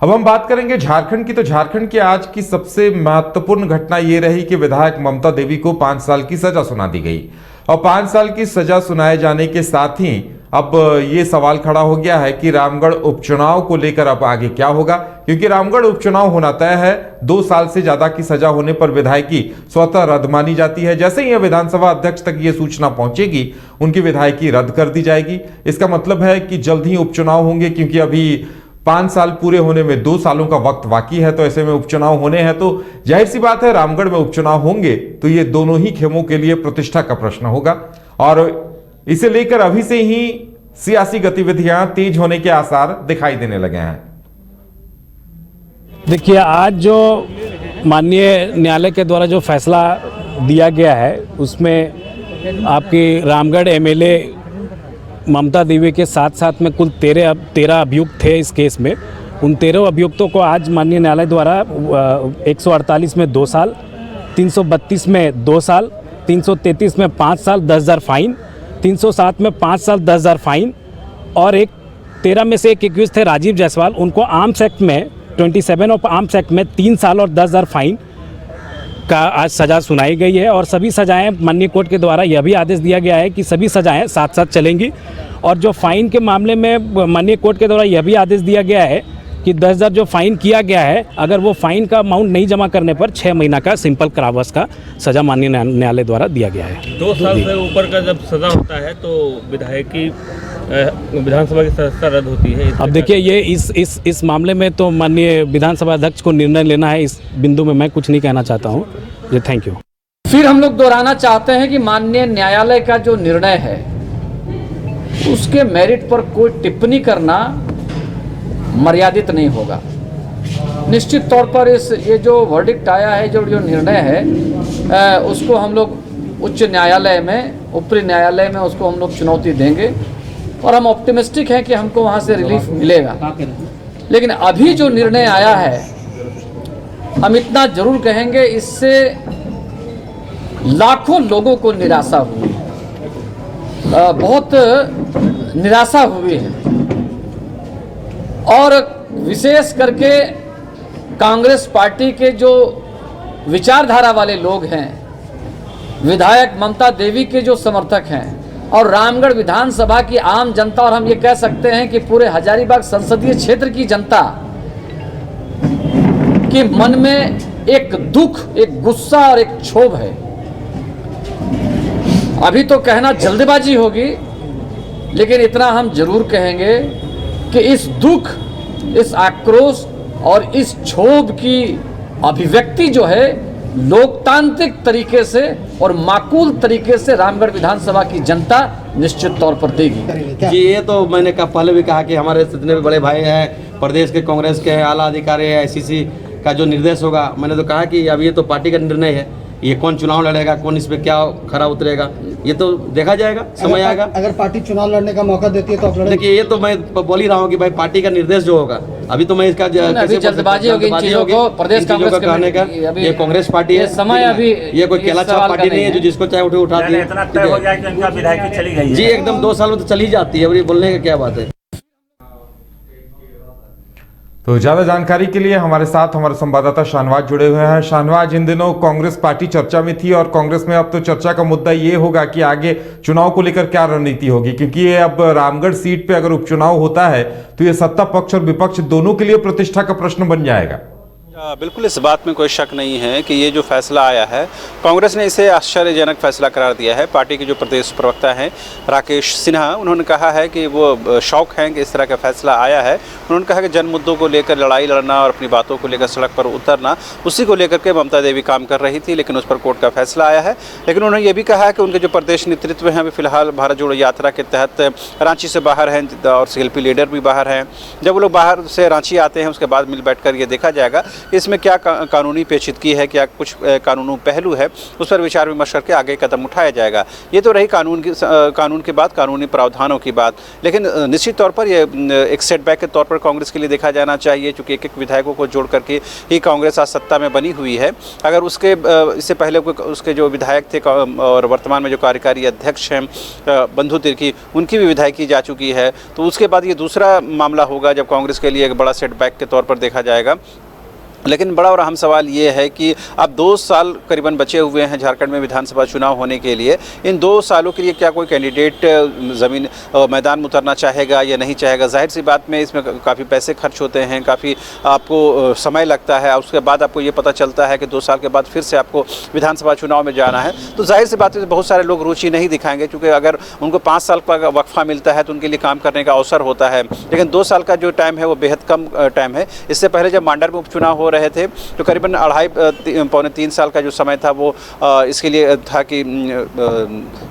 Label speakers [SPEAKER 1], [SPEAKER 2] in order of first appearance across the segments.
[SPEAKER 1] अब हम बात करेंगे झारखंड की। तो झारखंड की आज की सबसे महत्वपूर्ण घटना यह रही कि विधायक ममता देवी को 5 साल की सजा सुना दी गई। और 5 साल की सजा सुनाए जाने के साथ ही अब ये सवाल खड़ा हो गया है कि रामगढ़ उपचुनाव को लेकर अब आगे क्या होगा, क्योंकि रामगढ़ उपचुनाव होना तय है। 2 साल से ज्यादा की सजा होने पर विधायकी स्वतः रद्द मानी जाती है। जैसे ही विधानसभा अध्यक्ष तक ये सूचना पहुंचेगी, उनकी विधायकी रद्द कर दी जाएगी। इसका मतलब है कि जल्द ही उपचुनाव होंगे, क्योंकि अभी 5 साल पूरे होने में 2 सालों का वक्त बाकी है। तो ऐसे में उपचुनाव होने हैं, तो जाहिर सी बात है रामगढ़ में उपचुनाव होंगे तो ये दोनों ही खेमों के लिए प्रतिष्ठा का प्रश्न होगा। और इसे लेकर अभी से ही सियासी गतिविधियां तेज होने के आसार दिखाई देने लगे हैं।
[SPEAKER 2] देखिए, आज जो माननीय न्यायालय के द्वारा जो फैसला दिया गया है उसमें आपकी रामगढ़ एमएलए ममता देवी के साथ साथ में कुल 13 अभियुक्त थे इस केस में। उन 13 अभियुक्तों को आज माननीय न्यायालय द्वारा 148 में 2 साल, 332 में 2 साल, 333 में 5 साल 10,000 फाइन, 307 में 5 साल 10,000 फाइन और 13 में से एक एक्यूज थे राजीव जायसवाल, उनको आर्म्स एक्ट में 27 ऑफ आर्म्स एक्ट में 3 साल और 10,000 फाइन का आज सज़ा सुनाई गई है। और सभी सज़ाएं माननीय कोर्ट के द्वारा यह भी आदेश दिया गया है कि सभी सज़ाएं साथ साथ चलेंगी। और जो फ़ाइन के मामले में माननीय कोर्ट के द्वारा यह भी आदेश दिया गया है कि 10,000 जो फ़ाइन किया गया है, अगर वो फ़ाइन का अमाउंट नहीं जमा करने पर 6 महीना का सिंपल कारावास का सज़ा माननीय न्यायालय द्वारा दिया गया है।
[SPEAKER 3] 2 साल से ऊपर का जब सज़ा होता है तो विधायकी विधानसभा की सदस्यता रद्द होती है।
[SPEAKER 2] अब देखिए, ये इस मामले में तो माननीय विधानसभा अध्यक्ष को निर्णय लेना है। इस बिंदु में मैं कुछ नहीं कहना चाहता हूँ। जी, थैंक यू।
[SPEAKER 4] फिर हम लोग दोहराना चाहते हैं कि माननीय न्यायालय का जो निर्णय है उसके मेरिट पर कोई टिप्पणी करना मर्यादित नहीं होगा। निश्चित तौर पर ये जो वर्डिक्ट आया है, जो निर्णय है, उसको हम लोग उच्च न्यायालय में, ऊपरी न्यायालय में उसको हम लोग चुनौती देंगे और हम ऑप्टिमिस्टिक हैं कि हमको वहाँ से रिलीफ मिलेगा। लेकिन अभी जो निर्णय आया है, हम इतना जरूर कहेंगे, इससे लाखों लोगों को निराशा हुई, बहुत निराशा हुई है। और विशेष करके कांग्रेस पार्टी के जो विचारधारा वाले लोग हैं, विधायक ममता देवी के जो समर्थक हैं और रामगढ़ विधानसभा की आम जनता, और हम ये कह सकते हैं कि पूरे हजारीबाग संसदीय क्षेत्र की जनता के मन में एक दुख, एक गुस्सा और एक क्षोभ है। अभी तो कहना जल्दबाजी होगी, लेकिन इतना हम जरूर कहेंगे कि इस दुख, इस आक्रोश और इस क्षोभ की अभिव्यक्ति जो है लोकतांत्रिक तरीके से और माकूल तरीके से रामगढ़ विधानसभा की जनता निश्चित तौर पर देगी।
[SPEAKER 5] जी, ये तो मैंने पहले भी कहा कि हमारे जितने भी बड़े भाई हैं, प्रदेश के कांग्रेस के आला अधिकारी है, आईसीसी का जो निर्देश होगा, मैंने तो कहा कि अब ये तो पार्टी का निर्णय है। ये कौन चुनाव लड़ेगा, कौन इस पे क्या खरा उतरेगा, ये तो देखा जाएगा, समय आएगा।
[SPEAKER 6] अगर पार्टी चुनाव लड़ने का मौका देती है तो आप लड़ेंगे?
[SPEAKER 5] देखिए, ये तो मैं बोल ही रहा हूँ कि भाई पार्टी का निर्देश जो होगा, अभी तो मैं इसका
[SPEAKER 4] अभी जल्दबाजी होगी इन चीजों को प्रदेश कांग्रेस
[SPEAKER 5] कहने का। ये कांग्रेस पार्टी है,
[SPEAKER 4] समय अभी
[SPEAKER 5] ये कोई केला छाप पार्टी नहीं है जो जिसको चाहे उठे उठा दिए। जी, एकदम 2 साल में तो चली जाती है, बोलने का क्या बात है।
[SPEAKER 1] तो ज्यादा जानकारी के लिए हमारे साथ हमारे संवाददाता शाहनवाज जुड़े हुए हैं। शाहनवाज, इन दिनों कांग्रेस पार्टी चर्चा में थी और कांग्रेस में अब तो चर्चा का मुद्दा ये होगा कि आगे चुनाव को लेकर क्या रणनीति होगी, क्योंकि ये अब रामगढ़ सीट पे अगर उपचुनाव होता है तो ये सत्ता पक्ष और विपक्ष दोनों के लिए प्रतिष्ठा का प्रश्न बन जाएगा।
[SPEAKER 7] बिल्कुल, इस बात में कोई शक नहीं है कि ये जो फैसला आया है, कांग्रेस ने इसे आश्चर्यजनक फैसला करार दिया है। पार्टी के जो प्रदेश प्रवक्ता हैं राकेश सिन्हा, उन्होंने कहा है कि वो शौक हैं कि इस तरह का फैसला आया है। उन्होंने कहा कि जन मुद्दों को लेकर लड़ाई लड़ना और अपनी बातों को लेकर सड़क पर उतरना, उसी को लेकर के ममता देवी काम कर रही थी, लेकिन उस पर कोर्ट का फैसला आया है। लेकिन उन्होंने ये भी कहा कि उनके जो प्रदेश नेतृत्व हैं अभी फिलहाल भारत जोड़ो यात्रा के तहत रांची से बाहर हैं और सीएलपी लीडर भी बाहर हैं। जब वो लोग बाहर से रांची आते हैं उसके बाद मिल बैठ कर ये देखा जाएगा इसमें क्या कानूनी पेचीदगी है, क्या कुछ कानूनी पहलू है, उस पर विचार विमर्श करके आगे कदम उठाया जाएगा। ये तो रही कानून की बात, कानूनी प्रावधानों की बात, लेकिन निश्चित तौर पर ये एक सेटबैक के तौर पर कांग्रेस के लिए देखा जाना चाहिए, क्योंकि एक एक विधायकों को जोड़ करके ही कांग्रेस आज सत्ता में बनी हुई है। अगर इससे पहले उसके जो विधायक थे और वर्तमान में जो कार्यकारी अध्यक्ष हैं बंधु तिर्की, उनकी भी विधायकी जा चुकी है, तो उसके बाद ये दूसरा मामला होगा जब कांग्रेस के लिए एक बड़ा सेटबैक के तौर पर देखा जाएगा। लेकिन बड़ा और अहम सवाल ये है कि अब 2 साल करीबन बचे हुए हैं झारखंड में विधानसभा चुनाव होने के लिए। इन 2 सालों के लिए क्या कोई कैंडिडेट मैदान में उतरना चाहेगा या नहीं चाहेगा? जाहिर सी बात में इसमें काफ़ी पैसे खर्च होते हैं, काफ़ी आपको समय लगता है, उसके बाद आपको ये पता चलता है कि 2 साल के बाद फिर से आपको विधानसभा चुनाव में जाना है, तो जाहिर सी बात है बहुत सारे लोग रुचि नहीं दिखाएंगे, क्योंकि अगर उनको 5 साल का वक्फा मिलता है तो उनके लिए काम करने का अवसर होता है। लेकिन 2 साल का जो टाइम है वो बेहद कम टाइम है। इससे पहले जब मांडर में उपचुनाव हो रहे थे तो करीबन 2.5-3 साल का जो समय था वो इसके लिए था कि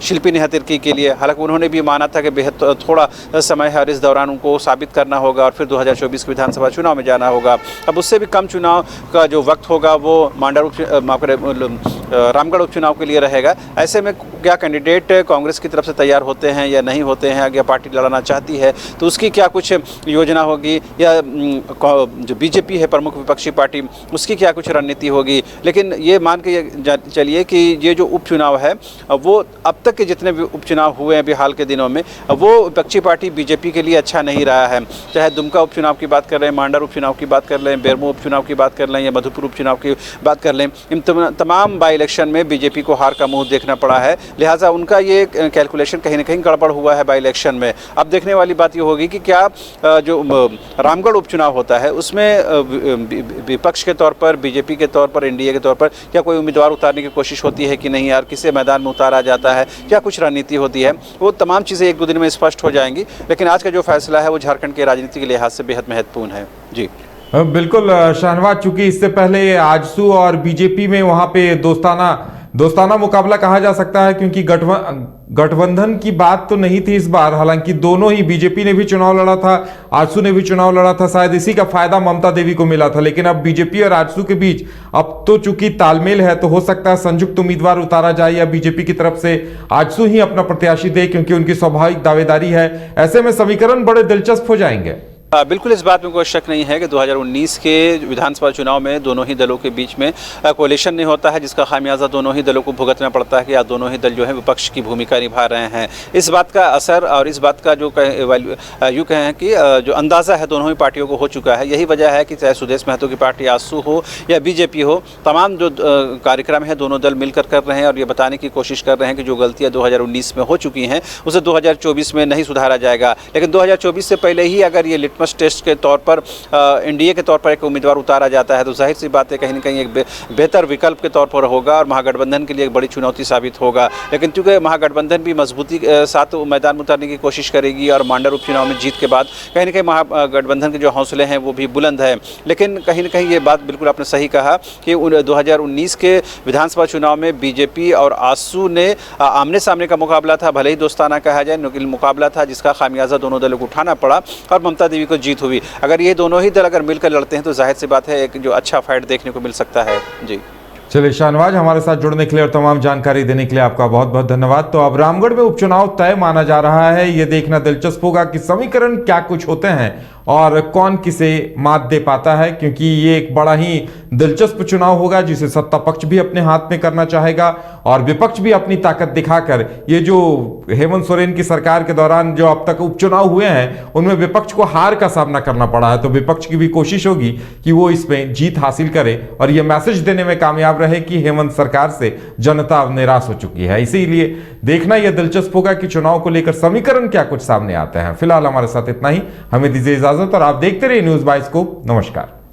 [SPEAKER 7] शिल्पी नेहा तिर्की के लिए, हालांकि उन्होंने भी माना था कि बेहद थोड़ा समय है और इस दौरान उनको साबित करना होगा और फिर 2024 के विधानसभा चुनाव में जाना होगा। अब उससे भी कम चुनाव का जो वक्त होगा वो रामगढ़ उपचुनाव के लिए रहेगा। ऐसे में क्या कैंडिडेट कांग्रेस की तरफ से तैयार होते हैं या नहीं होते हैं, अगर पार्टी लड़ाना चाहती है तो उसकी क्या कुछ योजना होगी, या जो बीजेपी है प्रमुख विपक्षी पार्टी, उसकी क्या कुछ रणनीति होगी। लेकिन ये मान के चलिए कि ये जो उपचुनाव है वो अब तक के जितने भी उपचुनाव हुए हैं अभी हाल के दिनों में, वो विपक्षी पार्टी बीजेपी के लिए अच्छा नहीं रहा है। चाहे दुमका उपचुनाव की बात कर लें, मांडर उपचुनाव की बात कर लें, बेरमो उपचुनाव की बात कर लें या मधुपुर उपचुनाव की बात कर लें, इन तमाम बाई इलेक्शन में बीजेपी को हार का मुंह देखना पड़ा है। लिहाजा उनका ये कैलकुलेशन कहीं ना कहीं गड़बड़ हुआ है बाई इलेक्शन में। अब देखने वाली बात ये होगी कि क्या जो रामगढ़ उपचुनाव होता है उसमें विपक्ष के तौर पर, बीजेपी के तौर पर, एनडीए के तौर पर क्या कोई उम्मीदवार उतारने की कोशिश होती है कि नहीं, यार किसे मैदान में उतारा जाता है, क्या कुछ रणनीति होती है, वो तमाम चीज़ें 1-2 दिन में स्पष्ट हो जाएंगी। लेकिन आज का जो फैसला है वो झारखंड के राजनीति के लिहाज से बेहद महत्वपूर्ण है। जी
[SPEAKER 1] बिल्कुल शाहनवाज, चूंकि इससे पहले आजसू और बीजेपी में वहां पे दोस्ताना मुकाबला कहा जा सकता है, क्योंकि गठबंधन की बात तो नहीं थी इस बार। हालांकि दोनों ही, बीजेपी ने भी चुनाव लड़ा था, आजसू ने भी चुनाव लड़ा था, शायद इसी का फायदा ममता देवी को मिला था। लेकिन अब बीजेपी और आजसू के बीच अब तो चूंकि तालमेल है, तो हो सकता है संयुक्त उम्मीदवार उतारा जाए या बीजेपी की तरफ से आजसू ही अपना प्रत्याशी दे, क्योंकि उनकी स्वाभाविक दावेदारी है। ऐसे में समीकरण बड़े दिलचस्प हो जाएंगे।
[SPEAKER 7] बिल्कुल इस बात में कोई शक नहीं है कि 2019 के विधानसभा चुनाव में दोनों ही दलों के बीच में कोalition नहीं होता है, जिसका खामियाजा दोनों ही दलों को भुगतना पड़ता है कि या दोनों ही दल जो है विपक्ष की भूमिका निभा रहे हैं। इस बात का असर और इस बात का जो यूँ कहें कि जो अंदाज़ा है दोनों ही पार्टियों को हो चुका है। यही वजह है कि चाहे सुदेश महतो की पार्टी आजसू हो या बीजेपी हो, तमाम जो कार्यक्रम है दोनों दल मिलकर कर रहे हैं और ये बताने की कोशिश कर रहे हैं कि जो गलतियाँ 2019 में हो चुकी हैं उसे 2024 में नहीं सुधारा जाएगा। लेकिन 2024 से पहले ही अगर ये लिटमस टेस्ट के तौर पर एनडीए के तौर पर एक उम्मीदवार उतारा जाता है तो जाहिर सी बात है कहीं ना कहीं एक बेहतर विकल्प के तौर पर होगा और महागठबंधन के लिए एक बड़ी चुनौती साबित होगा। लेकिन चूंकि महागठबंधन भी मजबूती के साथ मैदान में उतारने की कोशिश करेगी और मांडर उपचुनाव में जीत के बाद कहीं ना कहीं महागठबंधन के जो हौसले हैं वो भी बुलंद है। लेकिन कहीं ना कहीं ये बात बिल्कुल आपने सही कहा कि 2019 के विधानसभा चुनाव में बीजेपी और आजसू ने आमने सामने का मुकाबला था, भले ही दोस्ताना कहा जाए, लेकिन मुकाबला था जिसका खामियाजा दोनों दलों को उठाना पड़ा और ममता देवी को जीत हुई। अगर ये दोनों ही दल अगर मिलकर लड़ते हैं तो जाहिर सी बात है एक जो अच्छा फाइट देखने को मिल सकता है। जी
[SPEAKER 1] चलिए शाहनवाज, हमारे साथ जुड़ने के लिए और तमाम जानकारी देने के लिए आपका बहुत बहुत धन्यवाद। तो अब रामगढ़ में उपचुनाव तय माना जा रहा है। ये देखना दिलचस्प होगा कि समीकरण क्या कुछ होते हैं और कौन किसे मात दे पाता है, क्योंकि ये एक बड़ा ही दिलचस्प चुनाव होगा जिसे सत्ता पक्ष भी अपने हाथ में करना चाहेगा और विपक्ष भी अपनी ताकत दिखाकर, ये जो हेमंत सोरेन की सरकार के दौरान जो अब तक उपचुनाव हुए हैं उनमें विपक्ष को हार का सामना करना पड़ा है, तो विपक्ष की भी कोशिश होगी कि वो इसमें जीत हासिल करे और ये मैसेज देने में कामयाब रहे कि हेमंत सरकार से जनता अब निराश हो चुकी है। इसीलिए देखना यह दिलचस्प होगा कि चुनाव को लेकर समीकरण क्या कुछ सामने आते हैं। फिलहाल हमारे साथ इतना ही, हमें दीजिए इजाजत और आप देखते रहिए न्यूज़ 22 को। नमस्कार।